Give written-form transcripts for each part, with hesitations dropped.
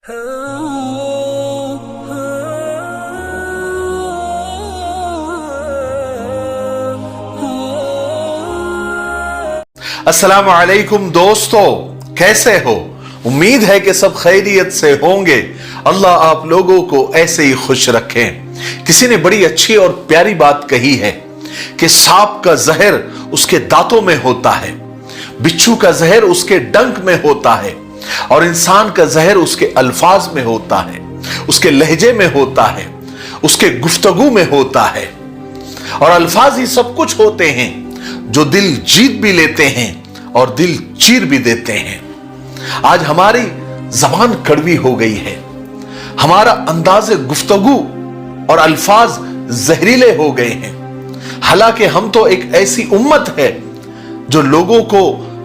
अस्सलाम वालेकुम दोस्तों, कैसे हो? उम्मीद है कि सब खैरियत से होंगे। अल्लाह आप लोगों को ऐसे ही खुश रखें। किसी ने बड़ी अच्छी और प्यारी बात कही है कि सांप का जहर उसके दांतों में होता है, बिच्छू का जहर उसके डंक में होता है, और इंसान का जहर उसके अल्फाज में होता है, उसके लहजे में होता है, उसके गुफ्तगू में होता है। और अल्फाज ही सब कुछ होते हैं जो दिल जीत भी लेते हैं और दिल चीर भी देते हैं। आज हमारी जबान कड़वी हो गई है, हमारा अंदाज गुफ्तगू और अल्फाज जहरीले हो गए हैं। हालांकि हम तो एक ऐसी उम्मत है जो लोगों को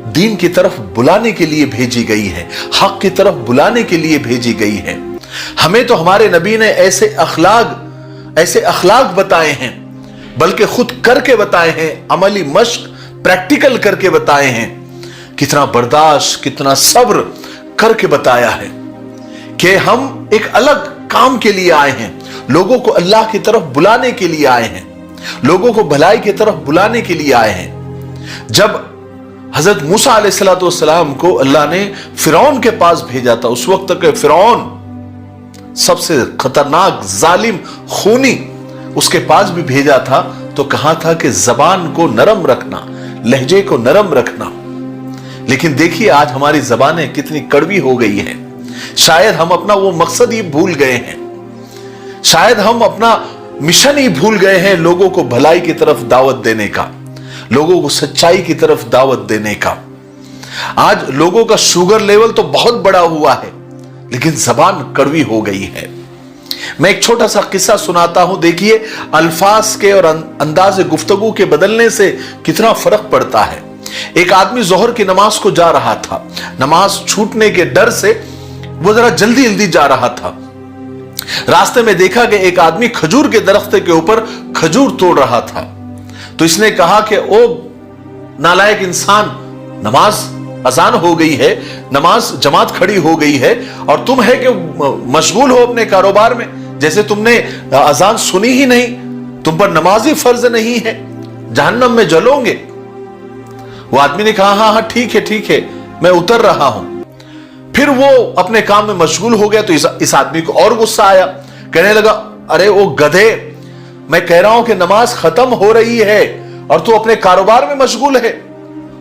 दीन की तरफ बुलाने के लिए भेजी गई है, हक की तरफ बुलाने के लिए भेजी गई है। हमें तो हमारे नबी ने ऐसे अखलाक बताए हैं, बल्कि खुद करके बताए हैं, अमली मश्क प्रैक्टिकल करके बताए हैं। कितना बर्दाश्त, कितना सब्र करके बताया है कि हम एक अलग काम के लिए आए हैं, लोगों को अल्लाह की तरफ बुलाने के लिए आए हैं, लोगों को भलाई की तरफ बुलाने के लिए आए हैं। जब हजरत मूसा अलैहिस्सलाम को अल्लाह ने फिरौन के पास भेजा था, उस वक्त तक फिरौन सबसे खतरनाक, जालिम, खूनी, उसके पास भी भेजा था तो कहा था कि जबान को नरम रखना, लहजे को नरम रखना। लेकिन देखिए आज हमारी जबानें कितनी कड़वी हो गई है। शायद हम अपना वो मकसद ही भूल गए हैं, शायद हम अपना मिशन ही भूल गए हैं, लोगों को भलाई की तरफ दावत देने का, लोगों को सच्चाई की तरफ दावत देने का। आज लोगों का शुगर लेवल तो बहुत बड़ा हुआ है, लेकिन जबान कड़वी हो गई है। मैं एक छोटा सा किस्सा सुनाता हूं। देखिए अल्फाज के और अंदाज गुफ्तगू के बदलने से कितना फर्क पड़ता है। एक आदमी जोहर की नमाज को जा रहा था, नमाज छूटने के डर से वो जरा जल्दी जल्दी जा रहा था। रास्ते में देखा कि एक आदमी खजूर के दरख्त के ऊपर खजूर तोड़ रहा था। तो इसने कहा कि ओ नालायक इंसान, नमाज अजान हो गई है, नमाज जमात खड़ी हो गई है, और तुम है कि मशगूल हो अपने कारोबार में, जैसे तुमने अजान सुनी ही नहीं, तुम पर नमाज ही फर्ज नहीं है, जहन्नम में जलोगे। वो आदमी ने कहा हाँ हाँ ठीक है, मैं उतर रहा हूं। फिर वो अपने काम में मशगूल हो गया। तो इस आदमी को और गुस्सा आया, कहने लगा अरे ओ गधे, मैं कह रहा हूं कि नमाज खत्म हो रही है और तू अपने कारोबार में मशगूल है।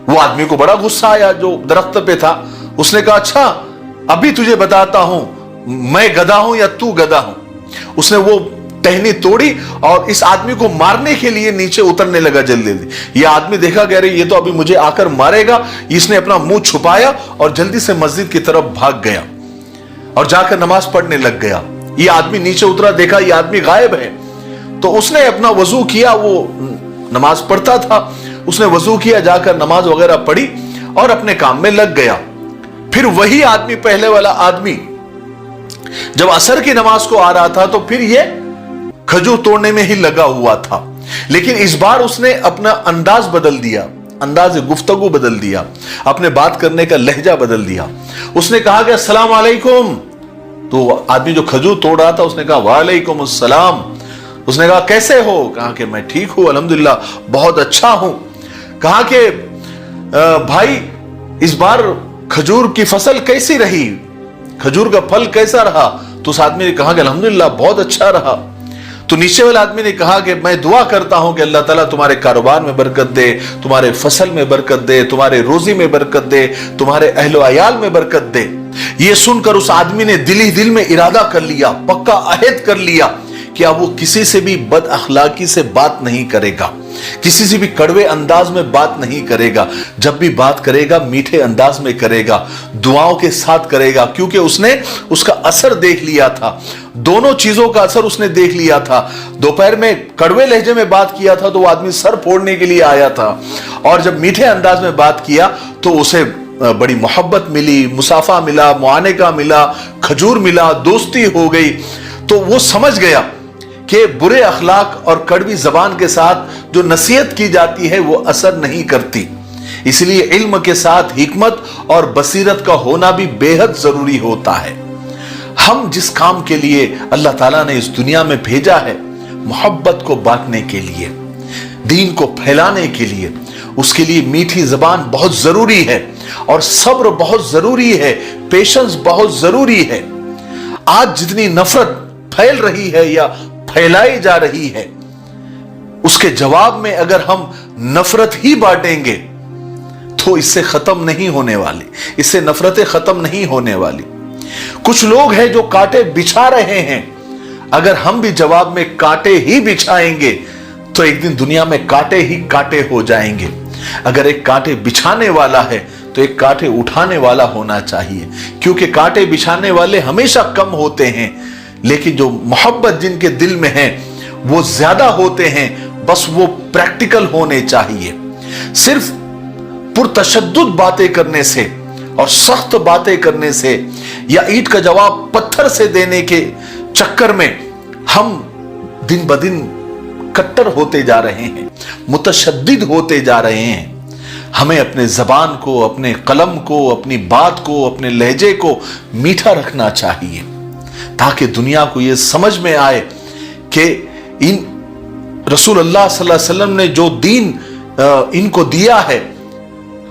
वो आदमी को बड़ा गुस्सा आया जो दरख्त पे था। उसने कहा अच्छा अभी तुझे बताता हूं मैं गधा हूं या तू गधा हूं। उसने वो टहनी तोड़ी और इस आदमी को मारने के लिए नीचे उतरने लगा जल्दी जल्दी। ये आदमी देखा कि अरे ये तो अभी मुझे आकर मारेगा। इसने अपना मुंह छुपाया और जल्दी से मस्जिद की तरफ भाग गया और जाकर नमाज पढ़ने लग गया। ये आदमी नीचे उतरा, देखा ये आदमी गायब है, तो उसने अपना वजू किया। वो नमाज पढ़ता था, उसने वजू किया, जाकर नमाज वगैरह पढ़ी और अपने काम में लग गया। फिर वही आदमी, पहले वाला आदमी, जब असर की नमाज को आ रहा था तो फिर ये खजूर तोड़ने में ही लगा हुआ था। लेकिन इस बार उसने अपना अंदाज बदल दिया, अंदाज गुफ्तगू बदल दिया, अपने बात करने का लहजा बदल दिया। उसने कहा कि अस्सलाम वालेकुम। तो आदमी जो खजूर तोड़ रहा था उसने कहा वालेकुम अस्सलाम। उसने कहा कैसे हो? कहा कि मैं ठीक हूं अल्हम्दुलिल्लाह, बहुत अच्छा हूं। कहा कि भाई इस बार खजूर की फसल कैसी रही, खजूर का फल कैसा रहा? तो उस आदमी ने कहा कि अल्हम्दुलिल्लाह बहुत अच्छा रहा। तो नीचे वाले आदमी ने कहा कि मैं दुआ करता हूं कि अल्लाह ताला तुम्हारे कारोबार में बरकत दे, तुम्हारे फसल में बरकत दे, तुम्हारे रोजी में बरकत दे, तुम्हारे अहलो अयाल में बरकत दे। यह सुनकर उस आदमी ने दिल ही दिल में इरादा कर लिया, पक्का अहद कर लिया कि अब वो किसी से भी बद अखलाकी से बात नहीं करेगा, किसी से भी कड़वे अंदाज में बात नहीं करेगा। जब भी बात करेगा मीठे अंदाज में करेगा, दुआओं के साथ करेगा, क्योंकि उसने उसका असर देख लिया था, दोनों चीजों का असर उसने देख लिया था। दोपहर में कड़वे लहजे में बात किया था तो वो आदमी सर फोड़ने के लिए आया था, और जब मीठे अंदाज में बात किया तो उसे बड़ी मोहब्बत मिली, मुसाफा मिला, मुआनेका मिला, खजूर मिला, दोस्ती हो गई। तो वो समझ गया कि बुरे अखलाक और कड़वी जबान के साथ जो नसीहत की जाती है वो असर नहीं करती। इसलिए इल्म के साथ हिकमत और बसीरत का होना भी बेहद जरूरी होता है। हम जिस काम के लिए अल्लाह ताला ने इस दुनिया में भेजा है, मोहब्बत को बांटने के लिए, दीन को फैलाने के लिए, उसके लिए मीठी जबान बहुत जरूरी है और सब्र बहुत जरूरी है, पेशेंस बहुत जरूरी है। आज जितनी नफरत फैल रही है या फैलाई जा रही है, उसके जवाब में अगर हम नफरत ही बांटेंगे तो इससे खत्म नहीं होने वाली, इससे नफरतें खत्म नहीं होने वाली। कुछ लोग हैं जो कांटे बिछा रहे हैं, अगर हम भी जवाब में कांटे ही बिछाएंगे तो एक दिन दुनिया में कांटे ही कांटे हो जाएंगे। अगर एक कांटे बिछाने वाला है तो एक कांटे उठाने वाला होना चाहिए, क्योंकि कांटे बिछाने वाले हमेशा कम होते हैं, लेकिन जो मोहब्बत जिनके दिल में है वो ज्यादा होते हैं। बस वो प्रैक्टिकल होने चाहिए। सिर्फ पुरतशद्दुद बातें करने से और सख्त बातें करने से या ईंट का जवाब पत्थर से देने के चक्कर में हम दिन ब दिन कट्टर होते जा रहे हैं, मुतशद्दिद होते जा रहे हैं। हमें अपने जबान को, अपने कलम को, अपनी बात को, अपने लहजे को मीठा रखना चाहिए, ताकि दुनिया को यह समझ में आए कि इन रसूल अल्लाह सल्लल्लाहु अलैहि वसल्लम ने जो दीन इनको दिया है,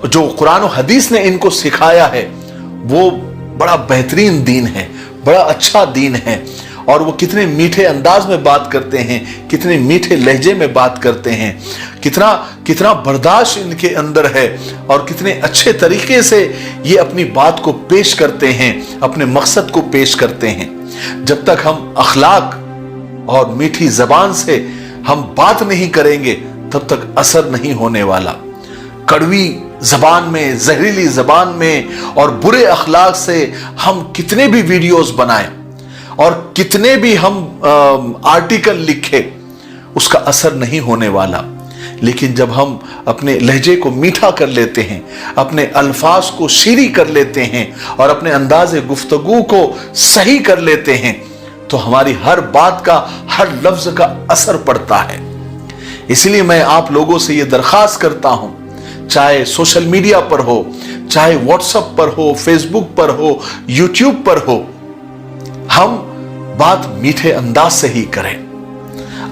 जो कुरान और हदीस ने इनको सिखाया है, वो बड़ा बेहतरीन दीन है, बड़ा अच्छा दीन है। और वो कितने मीठे अंदाज में बात करते हैं, कितने मीठे लहजे में बात करते हैं, कितना कितना बर्दाश्त इनके अंदर है और कितने अच्छे तरीके से ये अपनी बात को पेश करते हैं, अपने मकसद को पेश करते हैं। जब तक हम अखलाक और मीठी जबान से हम बात नहीं करेंगे तब तक असर नहीं होने वाला। कड़वी जबान में, जहरीली जबान में और बुरे अखलाक से हम कितने भी वीडियोस बनाएं और कितने भी हम आर्टिकल लिखे, उसका असर नहीं होने वाला। लेकिन जब हम अपने लहजे को मीठा कर लेते हैं, अपने अल्फाज को शीरी कर लेते हैं और अपने अंदाज़े गुफ्तगू को सही कर लेते हैं, तो हमारी हर बात का, हर लफ्ज का असर पड़ता है। इसलिए मैं आप लोगों से यह दरख्वास्त करता हूं, चाहे सोशल मीडिया पर हो, चाहे व्हाट्सएप पर हो, फेसबुक पर हो, यूट्यूब पर हो, हम बात मीठे अंदाज से ही करें,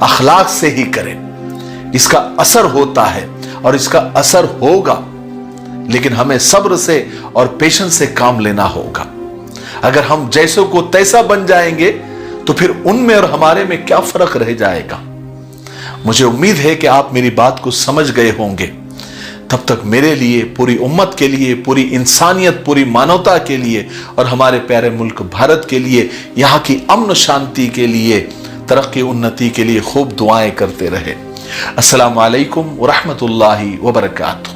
अखलाक से ही करें। इसका असर होता है और इसका असर होगा, लेकिन हमें सब्र से और पेशेंस से काम लेना होगा। अगर हम जैसे को तैसा बन जाएंगे तो फिर उनमें और हमारे में क्या फर्क रह जाएगा। मुझे उम्मीद है कि आप मेरी बात को समझ गए होंगे। तब तक मेरे लिए, पूरी उम्मत के लिए, पूरी इंसानियत, पूरी मानवता के लिए और हमारे प्यारे मुल्क भारत के लिए, यहाँ की अमन शांति के लिए, तरक्की उन्नति के लिए खूब दुआएं करते रहे। अस्सलामु अलैकुम व रहमतुल्लाहि व बरकातुहू।